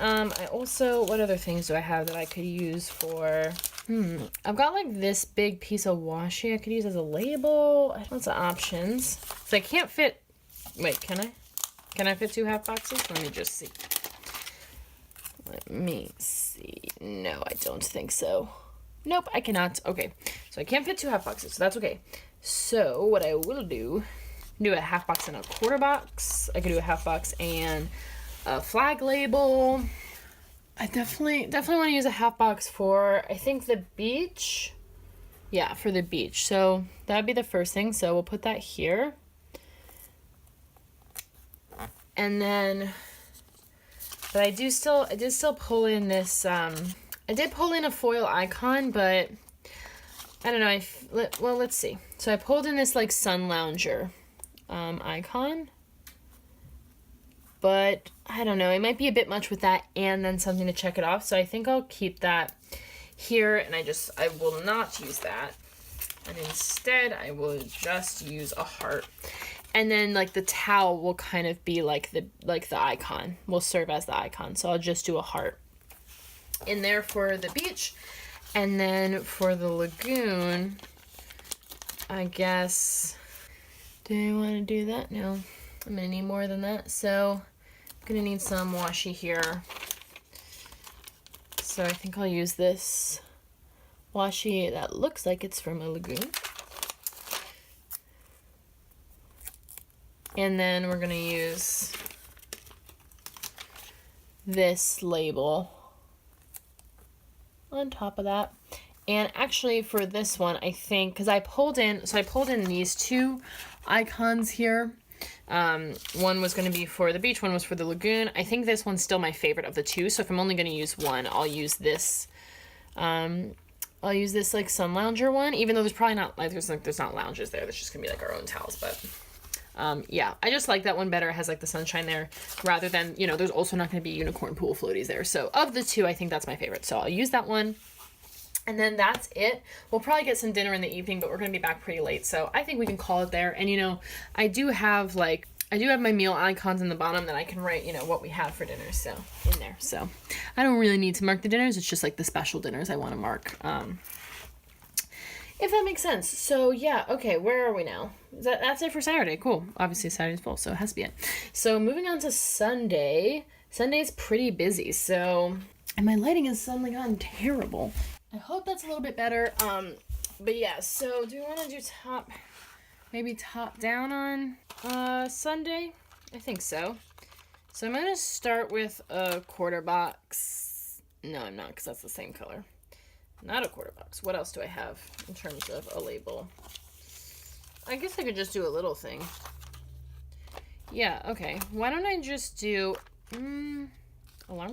I also, what other things do I have that I could use for, I've got like this big piece of washi I could use as a label. I have lots of options. So I can't fit, wait, can I? Can I fit 2 half boxes? Let me just see. Let me see. No, I don't think so. Nope, I cannot. Okay, so I can't fit 2 half boxes, so that's okay. So what I will do a half box and a quarter box. I could do a half box and a flag label. I definitely want to use a half box for, I think, the beach. Yeah, for the beach. So that'd be the first thing. So we'll put that here. And then, but I did still pull in this, I did pull in a foil icon, but I don't know. Well, let's see. So I pulled in this like sun lounger icon, but I don't know, it might be a bit much with that and then something to check it off, so I think I'll keep that here, and I will not use that, and instead I will just use a heart, and then like the towel will kind of be like the icon, will serve as the icon, so I'll just do a heart in there for the beach. And then for the lagoon, I guess, do I want to do that? No, I'm going to need more than that. So I'm going to need some washi here. So I think I'll use this washi that looks like it's from a lagoon. And then we're going to use this label on top of that. And actually for this one, I think, because I pulled in these 2 icons here. One was going to be for the beach, one was for the lagoon. I think this one's still my favorite of the 2, so if I'm only going to use one, I'll use this like sun lounger one, even though there's probably not, like, there's not lounges there, there's just gonna be like our own towels, but yeah, I just like that one better. It has like the sunshine there rather than, you know, there's also not going to be unicorn pool floaties there. So of the 2, I think that's my favorite. So I'll use that one. And then that's it. We'll probably get some dinner in the evening, but we're going to be back pretty late. So I think we can call it there. And, you know, I do have my meal icons in the bottom that I can write, you know, what we have for dinner. So in there. So I don't really need to mark the dinners. It's just like the special dinners I want to mark. If that makes sense. So yeah, okay, where are we now? That's it for Saturday. Cool. Obviously Saturday's full, so it has to be it. So moving on to Sunday. Sunday's pretty busy, so, and my lighting has suddenly gotten terrible. I hope that's a little bit better. But yeah, so do we want to do maybe top down on Sunday? I think so. So I'm going to start with a quarter box. No, I'm not, because that's the same color. Not a quarter box. What else do I have in terms of a label? I guess I could just do a little thing. Yeah, okay. Why don't I just do alarm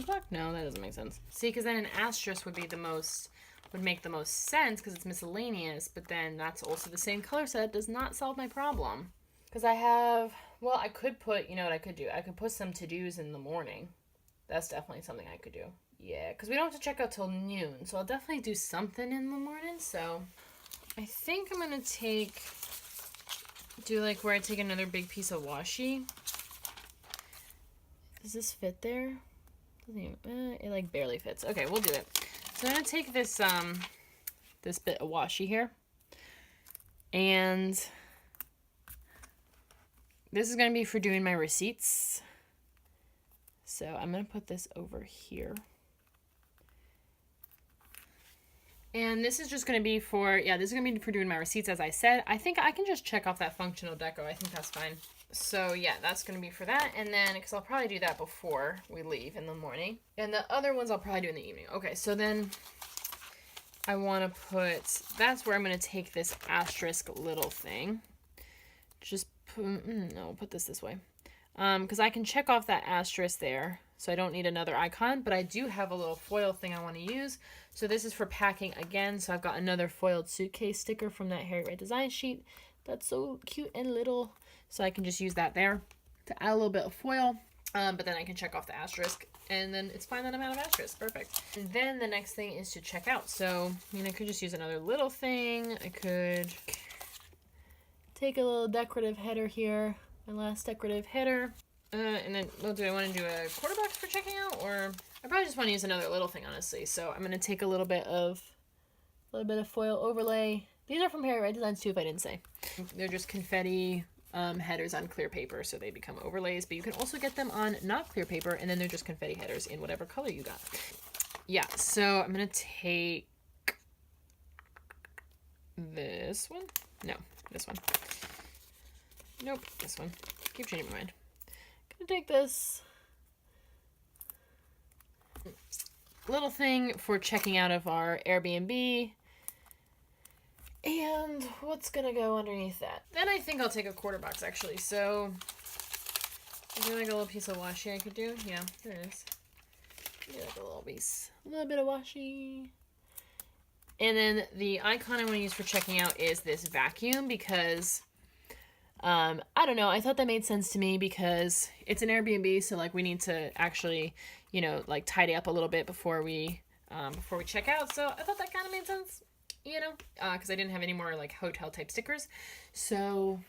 clock? No, that doesn't make sense. See, because then an asterisk would make the most sense because it's miscellaneous, but then that's also the same color set. Does not solve my problem. Because I have, well, I could put, you know what I could do? I could put some to-dos in the morning. That's definitely something I could do. Yeah, because we don't have to check out till noon, so I'll definitely do something in the morning. So I think I'm going to do like where I take another big piece of washi. Does this fit there? Doesn't even, it like barely fits. Okay, we'll do it. So I'm going to take this, this bit of washi here, and this is going to be for doing my receipts. So I'm going to put this over here. And this is just going to be for, yeah, this is going to be for doing my receipts, as I said. I think I can just check off that functional deco. I think that's fine. So yeah, that's going to be for that. And then, because I'll probably do that before we leave in the morning. And the other ones I'll probably do in the evening. Okay, so then I want to put, that's where I'm going to take this asterisk little thing. Just put, no, put this way. Because I can check off that asterisk there. So I don't need another icon, but I do have a little foil thing I want to use. So this is for packing again. So I've got another foiled suitcase sticker from that Harry Red design sheet. That's so cute and little. So I can just use that there to add a little bit of foil. But then I can check off the asterisk, and then it's fine that I'm out of asterisk. Perfect. And then the next thing is to check out. So, I mean, I could just use another little thing. I could take a little decorative header here. My last decorative header. And then, well, do I want to do a quarter box for checking out, or I probably just want to use another little thing, honestly. So I'm going to take a little bit of foil overlay. These are from Harry Red Designs too, if I didn't say. They're just confetti headers on clear paper, so they become overlays, but you can also get them on not clear paper, and then they're just confetti headers in whatever color you got. Yeah, so I'm going to take this one. No, this one. Nope, this one. Keep changing my mind. Gonna take this little thing for checking out of our Airbnb. And what's gonna go underneath that? Then I think I'll take a quarter box, actually. So, is there like a little piece of washi I could do? Yeah, there it is. Do like a little piece. A little bit of washi. And then the icon I want to use for checking out is this vacuum, because I don't know, I thought that made sense to me because it's an Airbnb, so like we need to actually, you know, like tidy up a little bit before we check out. So I thought that kind of made sense, you know, because I didn't have any more like hotel type stickers. So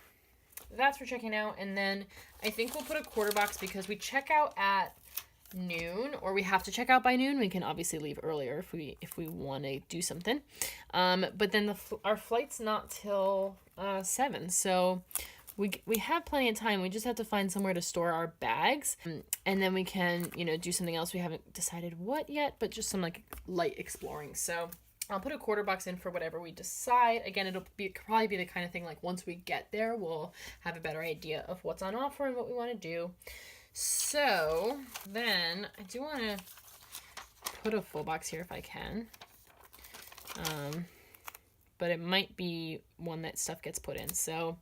that's for checking out. And then I think we'll put a quarter box because we check out at noon, or we have to check out by noon. We can obviously leave earlier if we want to do something. But then our flight's not till 7, so we have plenty of time. We just have to find somewhere to store our bags, and then we can, you know, do something else. We haven't decided what yet, but just some like light exploring. So I'll put a quarter box in for whatever we decide. Again, it'll probably be the kind of thing like once we get there, we'll have a better idea of what's on offer and what we want to do. So then I do want to put a full box here if I can. But it might be one that stuff gets put in. So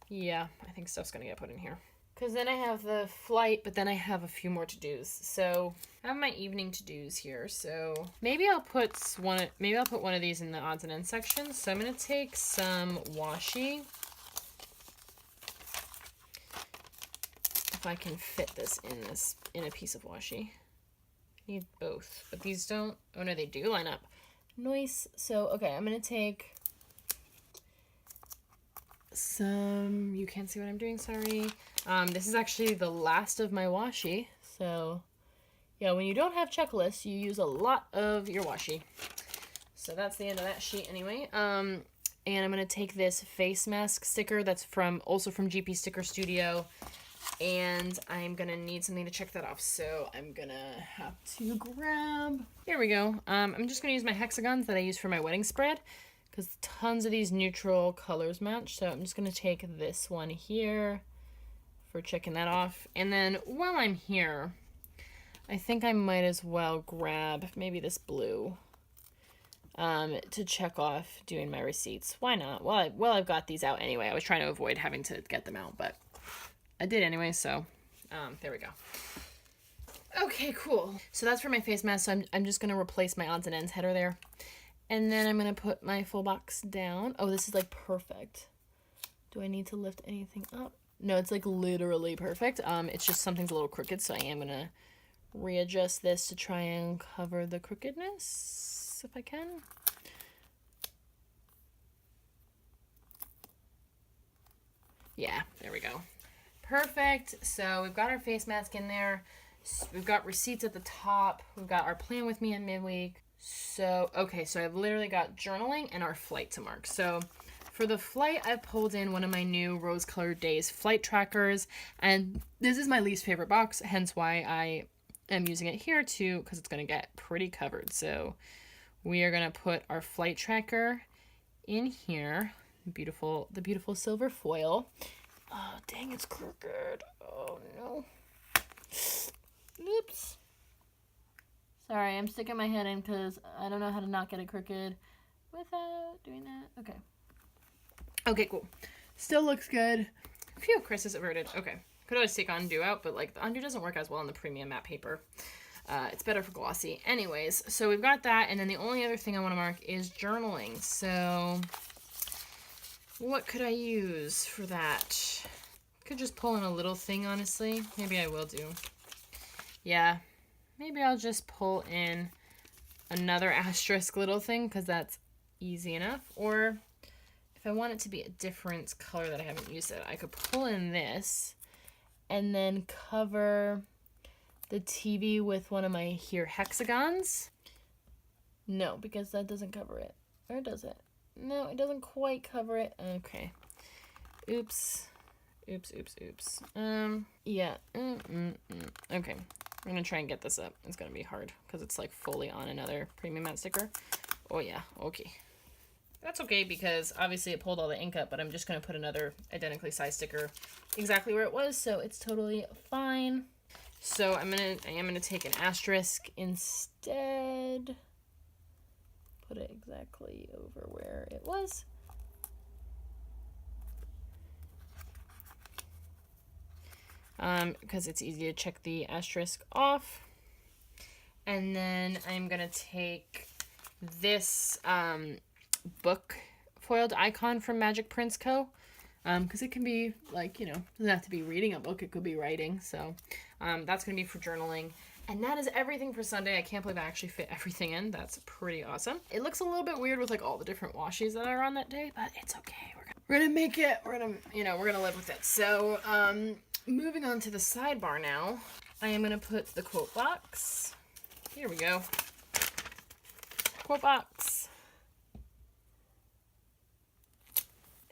yeah, I think stuff's going to get put in here. Because then I have the flight, but then I have a few more to-dos. So I have my evening to-dos here. So maybe I'll put one of these in the odds and ends section. So I'm going to take some washi. If I can fit this in a piece of washi. I need both, but these don't, oh no, they do line up. Nice. So, okay, I'm going to take some, you can't see what I'm doing, sorry. This is actually the last of my washi. So, yeah, when you don't have checklists, you use a lot of your washi. So that's the end of that sheet anyway. And I'm going to take this face mask sticker that's also from GP Sticker Studio. And I'm going to need something to check that off. So I'm going to have to grab, here we go. I'm just going to use my hexagons that I use for my wedding spread, because tons of these neutral colors match. So I'm just going to take this one here for checking that off. And then while I'm here, I think I might as well grab maybe this blue to check off doing my receipts. Why not? Well, I've got these out anyway. I was trying to avoid having to get them out, but I did anyway, so there we go. Okay, cool. So that's for my face mask. So I'm just going to replace my odds and ends header there. And then I'm going to put my full box down. Oh, this is like perfect. Do I need to lift anything up? No, it's like literally perfect. It's just something's a little crooked, so I am going to readjust this to try and cover the crookedness if I can. Yeah, there we go. Perfect. So we've got our face mask in there. We've got receipts at the top. We've got our plan with me in midweek. So, okay, so I've literally got journaling and our flight to mark. So for the flight, I've pulled in one of my new Rose Colored Days flight trackers. And this is my least favorite box, hence why I am using it here too, because it's going to get pretty covered. So we are going to put our flight tracker in here. The beautiful silver foil. Oh, dang, it's crooked. Oh, no. Oops. Sorry, I'm sticking my head in because I don't know how to not get it crooked without doing that. Okay. Okay, cool. Still looks good. Phew, Chris is averted. Okay. Could always take undo out, but like the undo doesn't work as well on the premium matte paper. It's better for glossy. Anyways, so we've got that, and then the only other thing I want to mark is journaling. So what could I use for that? Could just pull in a little thing, honestly. Maybe I will do. Yeah, maybe I'll just pull in another asterisk little thing because that's easy enough. Or if I want it to be a different color that I haven't used it, I could pull in this and then cover the TV with one of my here hexagons. No, because that doesn't cover it. Or does it? No, it doesn't quite cover it. Okay. Oops. Yeah. Okay. We're gonna try and get this up. It's gonna be hard because it's like fully on another premium matte sticker. Oh yeah, okay. That's okay because obviously it pulled all the ink up, but I'm just gonna put another identically sized sticker exactly where it was, so it's totally fine. So I am gonna take an asterisk instead. Put it exactly over where it was. Because it's easy to check the asterisk off. And then I'm gonna take this book foiled icon from Magic Prints Co. Because it can be like, you know, doesn't have to be reading a book, it could be writing. So that's gonna be for journaling. And that is everything for Sunday. I can't believe I actually fit everything in. That's pretty awesome. It looks a little bit weird with like all the different washies that are on that day, but it's okay. We're gonna make it. We're gonna live with it. So moving on to the sidebar now, I am gonna put the quote box. Here we go. Quote box.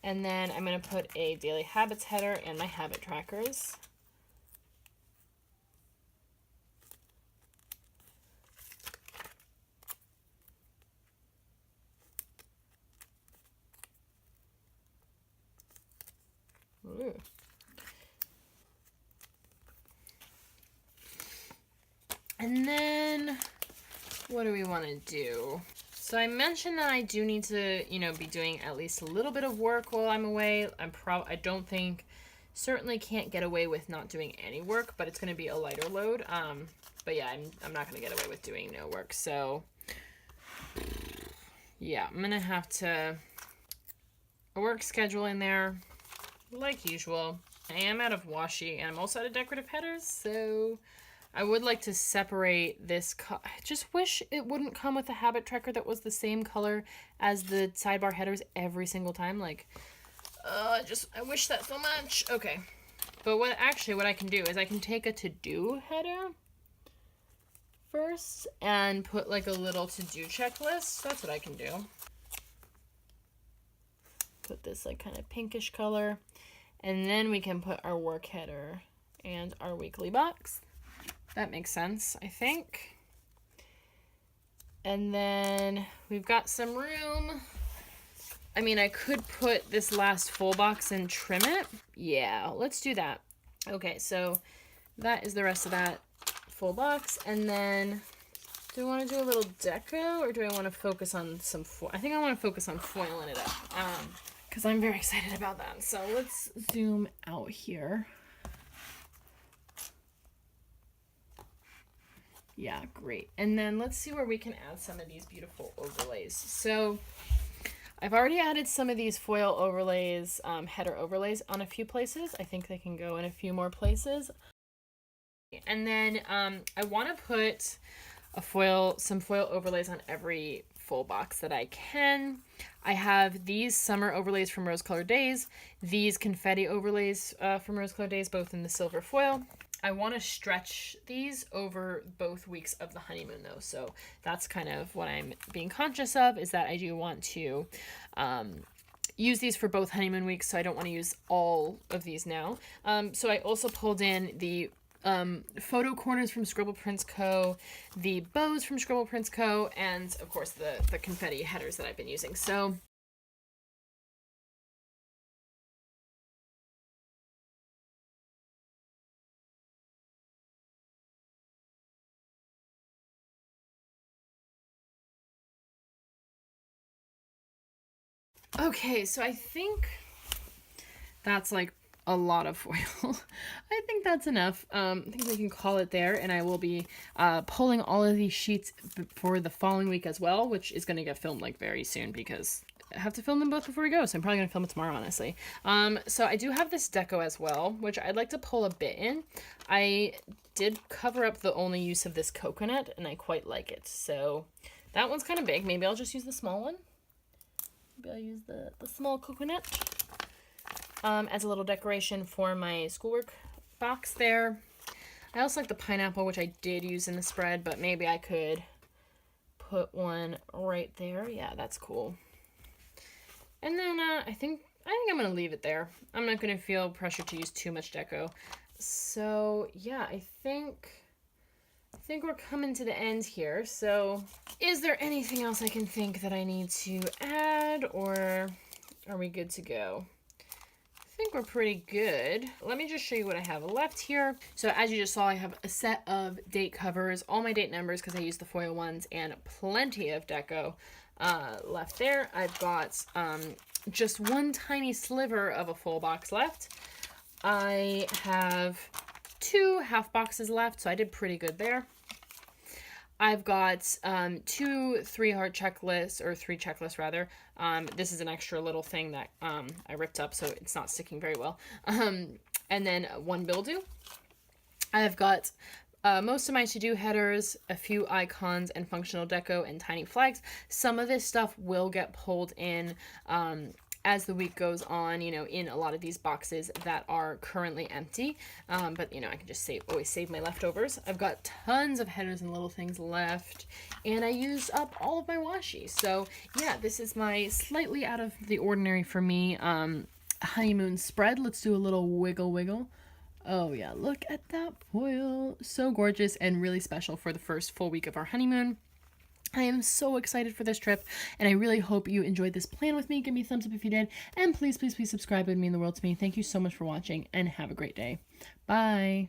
And then I'm going to put a daily habits header and my habit trackers. Ooh. And then what do we want to do? So I mentioned that I do need to, you know, be doing at least a little bit of work while I'm away. I don't think, certainly can't get away with not doing any work, but it's going to be a lighter load. But yeah, I'm not going to get away with doing no work. So yeah, I'm going to have to a work schedule in there like usual. I am out of washi and I'm also out of decorative headers, so I would like to separate this. I just wish it wouldn't come with a habit tracker that was the same color as the sidebar headers every single time. Like, I wish that so much. Okay. But what I can do is I can take a to-do header first and put like a little to-do checklist. That's what I can do. Put this like kind of pinkish color. And then we can put our work header and our weekly box. That makes sense, I think. And then we've got some room. I mean, I could put this last full box and trim it. Yeah, let's do that. Okay, so that is the rest of that full box. And then, do I want to do a little deco or do I want to focus on some foil? I think I want to focus on foiling it up because I'm very excited about that. So let's zoom out here. Yeah, great. And then let's see where we can add some of these beautiful overlays. So I've already added some of these foil overlays, header overlays on a few places. I think they can go in a few more places. And then I want to put some foil overlays on every full box that I can. I have these summer overlays from Rose Colored Days, these confetti overlays from Rose Colored Days, both in the silver foil. I want to stretch these over both weeks of the honeymoon though, so that's kind of what I'm being conscious of, is that I do want to use these for both honeymoon weeks, so I don't want to use all of these now. So I also pulled in the photo corners from Scribble Prints Co., the bows from Scribble Prints Co., and of course the confetti headers that I've been using. So okay, so I think that's like a lot of foil. I think that's enough. I think we can call it there, and I will be pulling all of these sheets for the following week as well, which is going to get filmed like very soon because I have to film them both before we go, so I'm probably going to film it tomorrow, honestly. So I do have this deco as well, which I'd like to pull a bit in. I did cover up the only use of this coconut, and I quite like it. So that one's kind of big. Maybe I'll just use the small one. Maybe I'll use the small coconut as a little decoration for my schoolwork box there. I also like the pineapple, which I did use in the spread, but maybe I could put one right there. Yeah, that's cool. And then I think I'm gonna leave it there. I'm not gonna feel pressure to use too much deco. So yeah, I think we're coming to the end here. So is there anything else I can think that I need to add, or are we good to go? I think we're pretty good. Let me just show you what I have left here. So as you just saw, I have a set of date covers, all my date numbers because I used the foil ones, and plenty of deco left there. I've got just one tiny sliver of a full box left. I have 2 half boxes left, so I did pretty good there. I've got 2 3-heart checklists, or 3 checklists rather. This is an extra little thing that I ripped up, so it's not sticking very well. And then 1 bill do. I've got most of my to-do headers, a few icons and functional deco, and tiny flags. Some of this stuff will get pulled in as the week goes on, you know, in a lot of these boxes that are currently empty. But, you know, I can just always save my leftovers. I've got tons of headers and little things left, and I used up all of my washi. So, yeah, this is my slightly out of the ordinary for me honeymoon spread. Let's do a little wiggle wiggle. Oh, yeah, look at that foil. So gorgeous and really special for the first full week of our honeymoon. I am so excited for this trip, and I really hope you enjoyed this plan with me. Give me a thumbs up if you did, and please, please, please subscribe. It would mean the world to me. Thank you so much for watching, and have a great day. Bye.